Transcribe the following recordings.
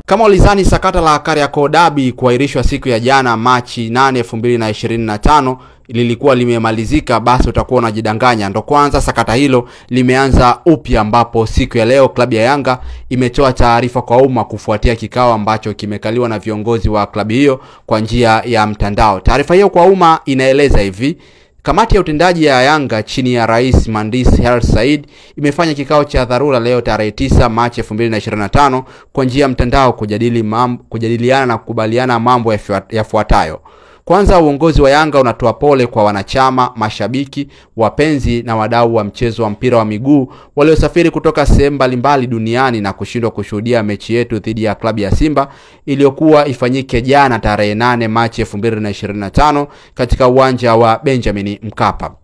Kama ulizani sakata la Kariakoo Derby kuahirishwa siku ya jana Machi 8, 2025 lilikuwa limemalizika, basi utakuwa unajidanganya. Ndo kwanza sakata hilo limeanza upya, ambapo siku ya leo klabu ya Yanga imetoa taarifa kwa umma kufuatia kikao ambacho kimekaliwa na viongozi wa klabu hiyo kwa njia ya mtandao. Taarifa hiyo kwa umma inaeleza hivi: kamati ya utendaji ya Yanga chini ya Rais Mhandisi Hersi Said imefanya kikao cha dharura leo tarehe 9 Machi 2025 kwa njia ya mtandao kujadiliana na kukubaliana mambo yafuatayo. Kwanza, uongozi wa Yanga unatoa pole kwa wanachama, mashabiki, wapenzi na wadau wa mchezo wa mpira wa miguu waliosafiri kutoka sehemu mbalimbali duniani na kushindwa kushuhudia mechi yetu dhidi ya klabu ya Simba iliyokuwa ifanyike jana tarehe 8 Machi 2025 katika uwanja wa Benjamin Mkapa.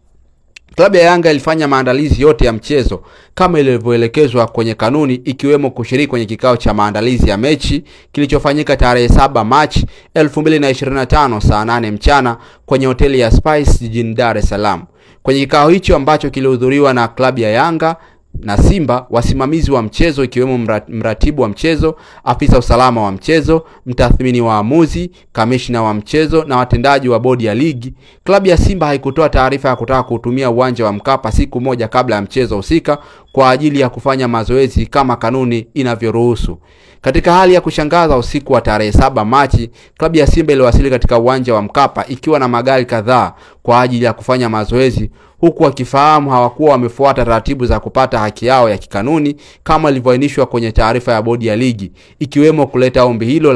Klabu ya Yanga ilifanya maandalizi yote ya mchezo kama ilivyoelekezwa kwenye kanuni, ikiwemo kushiriki kwenye kikao cha maandalizi ya mechi kilichofanyika tarehe 7 Machi 2025 saa 8 mchana kwenye hoteli ya Spice jijini Dar es Salaam. Kwenye kikao hicho ambacho kilihudhuriwa na klabu ya Yanga na Simba, wasimamizi wa mchezo ikiwemo mratibu wa mchezo, afisa usalama wa mchezo, mtathmini wa waamuzi, kamishna wa mchezo na watendaji wa bodi ya ligi. Klabu ya Simba haikutoa taarifa ya kutaka kutumia uwanja wa Mkapa siku moja kabla ya mchezo husika kwa ajili ya kufanya mazoezi kama kanuni inavyoruhusu. Katika hali ya kushangaza, usiku wa tarehe 7 Machi, klabu ya Simba iliwasili katika uwanja wa Mkapa ikiwa na magari kadhaa kwa ajili ya kufanya mazoezi, huku wakifahamu hawakuwa wamefuata taratibu za kupata haki yao ya kikanuni kama ilivyoainishwa kwenye taarifa ya bodi ya ligi, ikiwemo kuleta ombi hilo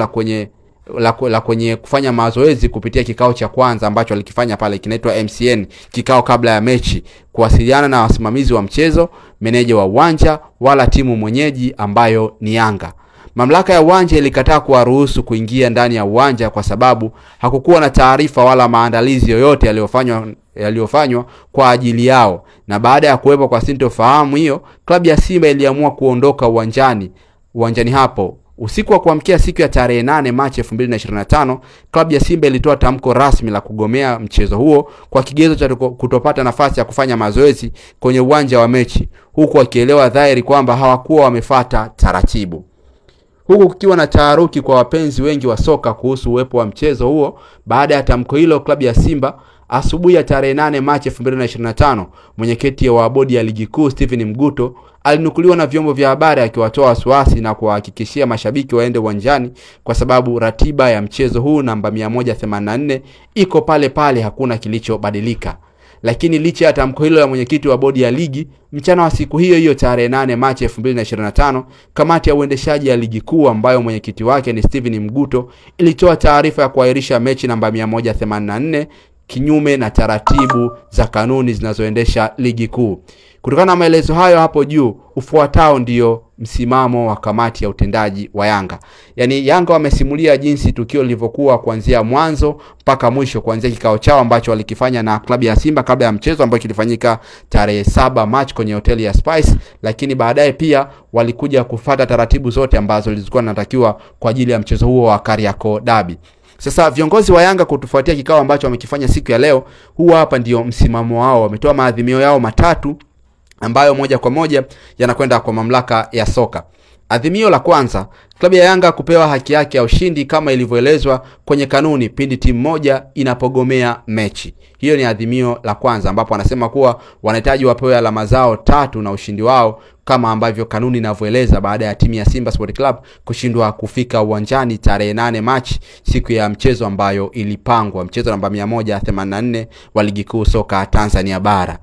la kwenye kufanya mazoezi kupitia kikao cha kwanza ambacho alikifanya pale kinaitwa MCN, kikao kabla ya mechi, kuwasiliana na wasimamizi wa mchezo, meneja wa uwanja wala timu mwenyeji ambayo ni Yanga. Mamlaka ya uwanja ilikataa kuwaruhusu kuingia ndani ya uwanja kwa sababu hakukuwa na taarifa wala maandalizi yoyote yaliyofanywa kwa ajili yao. Na baada ya kuwepo kwa sintofahamu hiyo, klabu ya Simba iliamua kuondoka uwanjani hapo. Usiku wa kuamkia siku ya tarehe 8 Machi 2025, klabu ya Simba ilitoa tamko rasmi la kugomea mchezo huo kwa kigezo cha kutopata nafasi ya kufanya mazoezi kwenye uwanja wa mechi, huku wakielewa dhahiri kwamba hawakuwa wamefuata taratibu. Huku kukiwa na taharuki kwa wapenzi wengi wa soka kuhusu uwepo wa mchezo huo. Baada ya tamko hilo, klabu ya Simba asubuhi ya tarehe 8 Machi 2025, mwenyekiti wa bodi ya ligi kuu Steven Mguto alinukuliwa na vyombo vya habari akiwatoa wasiwasi na kuwahakikishia mashabiki waende uwanjani kwa sababu ratiba ya mchezo huu namba 184 iko pale pale, hakuna kilichobadilika. Lakini licha ya tamko hilo la mwenyekiti wa bodi ya ligi, mchana wa siku hiyo tarehe 8 Machi 2025, kamati ya uendeshaji ya ligi kuu ambayo mwenyekiti wake ni Steven Mguto ilitoa taarifa ya kuahirisha mechi namba 184 kinyume na taratibu za kanuni zinazoendesha ligi kuu. Kutokana na maelezo hayo hapo juu, ufuatao ndio msimamo wa kamati ya utendaji wa Yanga. Yaani Yanga wamesimulia jinsi tukio lilivyokuwa kuanzia mwanzo mpaka mwisho, kuanzia kikao chao ambacho walikifanya na klabu ya Simba kabla ya mchezo ambao kilifanyika tarehe 7 Machi kwenye hoteli ya Spice, lakini baadaye pia walikuja kufuata taratibu zote ambazo zilikuwa zinatakiwa kwa ajili ya mchezo huo wa Kariakoo Derby. Sasa viongozi wa Yanga kutufuatia kikao ambacho wamekifanya siku ya leo, huwa hapa ndio msimamo wao. Wametoa maadhimio yao matatu ambayo moja kwa moja yanakwenda kwa mamlaka ya soka. Adhimio la kwanza, klabu ya Yanga kupewa haki yake ya ushindi kama ilivyoelezwa kwenye kanuni pindi timu moja inapogomea mechi. Hiyo ni adhimio la kwanza, ambapo wanasema kuwa wanahitaji wapewe alama zao 3 na ushindi wao kama ambavyo kanuni inavyoeleza, baada ya timu ya Simba Sport Club kushindwa kufika uwanjani tarehe 8 Machi, siku ya mchezo ambayo ilipangwa, mchezo namba 184 wa ligi kuu soka Tanzania bara.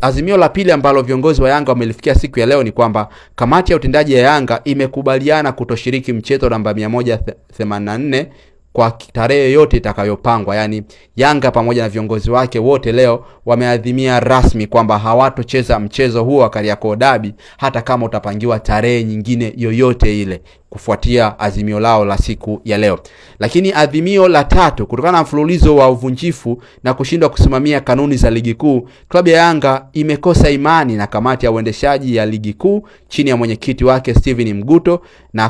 Azimio la pili ambalo viongozi wa Yanga wamelifikia siku ya leo ni kwamba kamati ya utendaji ya Yanga imekubaliana kutoshiriki mchezo namba 184 kwa tarehe yote itakayopangwa. Yani Yanga pamoja na viongozi wake wote leo wameadhimia rasmi kwamba hawatocheza mchezo huo wa Kariakoo Derby hata kama utapangiwa tarehe nyingine yoyote ile, kufuatia azimio lao la siku ya leo. Lakini azimio la tatu, kutokana na mfululizo wa uvunjifu na kushindwa kusimamia kanuni za ligi kuu, klabu ya Yanga imekosa imani na kamati ya uendeshaji ya ligi kuu chini ya mwenyekiti wake Steven Mguto na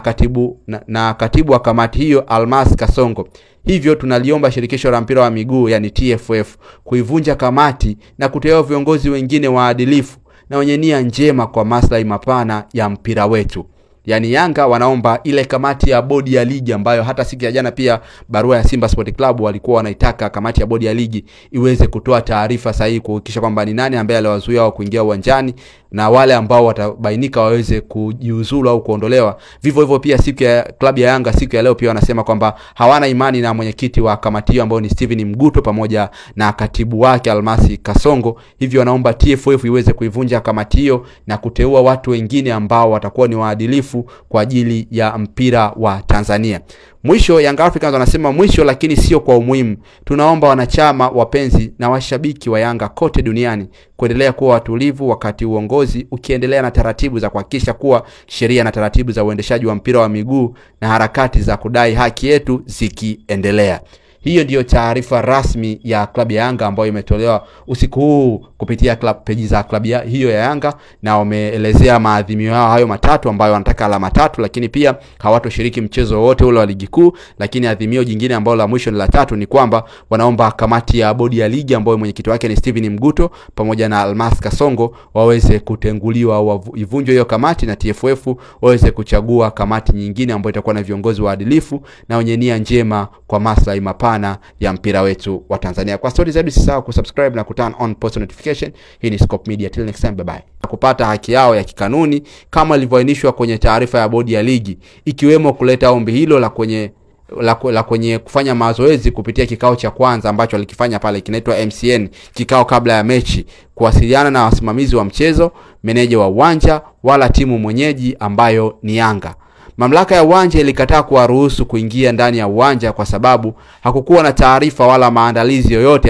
katibu wa kamati hiyo Almas Kasongo. Hivyo tunaliomba shirikisho la mpira wa miguu yani TFF kuivunja kamati na kuteua viongozi wengine waadilifu na wenye nia njema kwa maslahi mapana ya mpira wetu. Yani Yanga wanaomba ile kamati ya bodi ya ligi ambayo hata siku ya jana pia barua ya Simba Sport Club walikuwa wanaitaka kamati ya bodi ya ligi iweze kutoa taarifa sahihi kuhakikisha kwamba ni nani ambaye aliwazuia wao kuingia uwanjani na wale ambao watabainika waweze kujiuzulu au kuondolewa. Vivyo hivyo pia siku ya klabu ya Yanga siku ya leo pia wanasema kwamba hawana imani na mwenyekiti wa kamati hiyo ambao ni Steven Mguto pamoja na katibu wake Almasi Kasongo. Hivyo wanaomba TFF iweze kuivunja kamati hiyo na kuteua watu wengine ambao watakuwa ni waadilifu kwa ajili ya mpira wa Tanzania. Mwisho, Young Africans wanasema mwisho lakini sio kwa umuhimu. Tunaomba wanachama, wapenzi na washabiki wa Yanga kote duniani kuendelea kuwa watulivu wakati uongozi ukiendelea na taratibu za kuhakikisha kuwa sheria na taratibu za uendeshaji wa mpira wa miguu na harakati za kudai haki yetu zikiendelea. Hiyo ndiyo taarifa rasmi ya klabu ya Yanga ambayo imetolewa usiku huu kupitia page za klabu hiyo ya Yanga, na wameelezea maadhimio yao hayo matatu ambayo wanataka alama 3, lakini pia hawatoshiriki mchezo wote ule wa ligi kuu. Lakini adhimio jingine ambalo la mwisho ni la 3 ni kwamba wanaomba kamati ya bodi ya ligi ambayo mwenyekiti wake ni Steven Mguto pamoja na Almas Kasongo waweze kutenguliwa au ivunjwe hiyo kamati na TFF waweze kuchagua kamati nyingine ambayo itakuwa na viongozi waadilifu na wenye nia njema kwa maslahi mapana ya mpira wetu wa Tanzania. Kwa stories zaidi usisahau kusubscribe na kuturn on post notification. Hii ni Scope Media. Till next time, bye bye. Kupata haki yao ya kikanuni kama ilivyoainishwa kwenye taarifa ya bodi ya ligi, ikiwemo kuleta ombi hilo la kwenye kufanya mazoezi kupitia kikao cha kwanza ambacho alikifanya pale kinaitwa MCN, kikao kabla ya mechi, kuwasiliana na wasimamizi wa mchezo, meneja wa uwanja wala timu mwenyeji ambayo ni Yanga. Mamlaka ya uwanja ilikataa kuwaruhusu kuingia ndani ya uwanja kwa sababu hakukuwa na taarifa wala maandalizi yoyote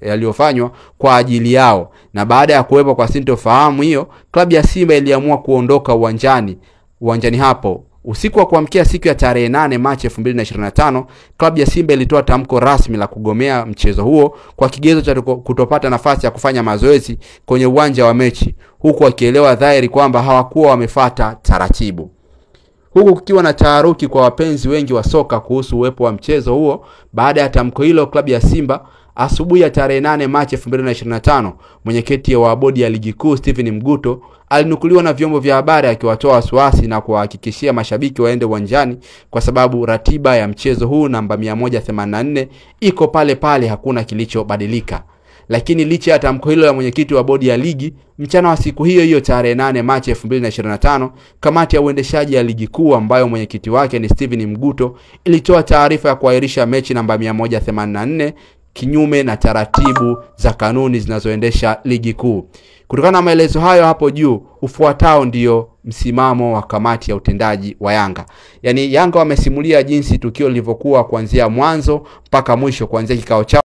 yaliyofanywa kwa ajili yao. Na baada ya kuwepo kwa sintofahamu hiyo, klabu ya Simba iliamua kuondoka uwanjani hapo. Usiku wa kuamkia siku ya tarehe 8 Machi 2025, klabu ya Simba ilitoa tamko rasmi la kugomea mchezo huo kwa kigezo cha kutopata nafasi ya kufanya mazoezi kwenye uwanja wa mechi, huku wakielewa dhahiri kwamba hawakuwa wamefuata taratibu. Huku kukiwa na taharuki kwa wapenzi wengi wa soka kuhusu uwepo wa mchezo huo. Baada ya tamko hilo, klabu ya Simba asubuhi ya tarehe 8 Machi 2025, mwenyekiti wa bodi ya ligi kuu Steven Mguto alinukuliwa na vyombo vya habari akiwatoa wasiwasi na kuhakikishia mashabiki waende uwanjani kwa sababu ratiba ya mchezo huu namba 184 iko pale pale, hakuna kilichobadilika. Lakini licha ya tamko hilo la mwenyekiti wa bodi ya ligi, mchana wa siku hiyo tarehe 8 Machi 2025, kamati ya uendeshaji ya ligi kuu ambayo mwenyekiti wake ni Steven Mguto ilitoa taarifa ya kuahirisha mechi namba 184 kinyume na taratibu za kanuni zinazoendesha ligi kuu. Kutokana na maelezo hayo hapo juu, ufuatao ndio msimamo wa kamati ya utendaji wa Yanga. Yani Yanga wamesimulia jinsi tukio lilivyokuwa kuanzia mwanzo mpaka mwisho, kuanzia kikao chao